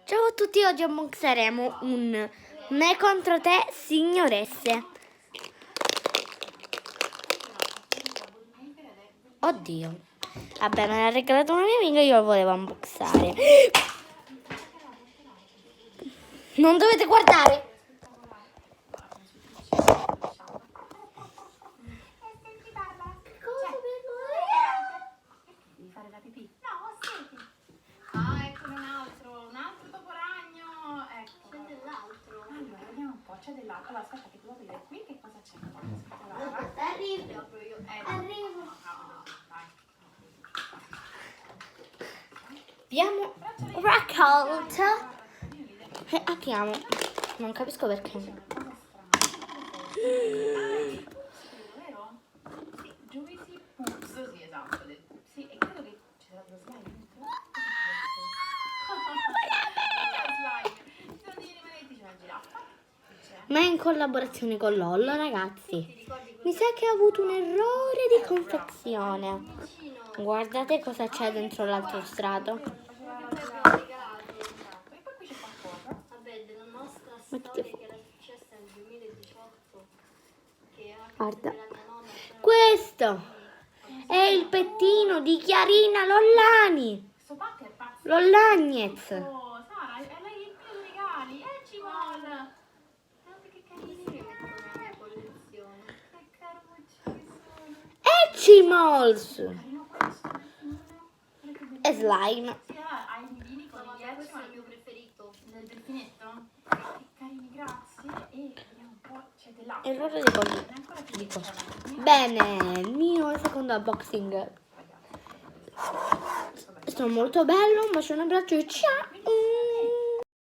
Ciao a tutti, oggi unboxeremo un Me contro te signoresse. Oddio. Vabbè, me l'ha regalato una mia amica e io lo volevo unboxare. Non dovete guardare. Devi fare la pipì? No, senti. Ah, eccone un altro toporagno. Ecco. C'è dell'altro. Allora, vediamo un po', c'è dell'altro. Allora, aspetta che devo aprire qui, che cosa c'è? Allora, Arrivo. apro io. Arrivo. No, dai. Abbiamo raccolta. E apriamo. Non capisco perché. Vero? Sì, Juicy Poops, sì, esatto, del Poops. Sì, e credo che ci sarà dello slime dentro. Slime. Ci sono degli animaletti, c'è una giraffa. Ma è in collaborazione con Lollo, ragazzi. Mi sa che ha avuto un errore di confezione. Guardate cosa c'è dentro l'altro strato. E poi qui c'è qualcosa. Vabbè, della nostra storia che era successa nel 2018, che ha Guarda. della mia nonna. Questo è il pettino di Chiarina Lollani. Sto pacco è pazzesco. Lollagnez. Oh, Sara, è lei riempito di regali. Cimol. Guardate che carini che mettono nella mia collezione. Che carucci che sono. Ecimols. Carino questo. Guarda che bello. E slime. Sì, allora, hai i bimini con No, i ma ghiacci, questo ma è il mio preferito. del delfinetto? Che carini, grazie. E vediamo un po', c'è dell'acqua. Errore di cosa? Non è ancora finito. Di cosa? C'è una- Bene, il mio secondo unboxing. Sto molto bello, un bacio, un abbraccio e ciao.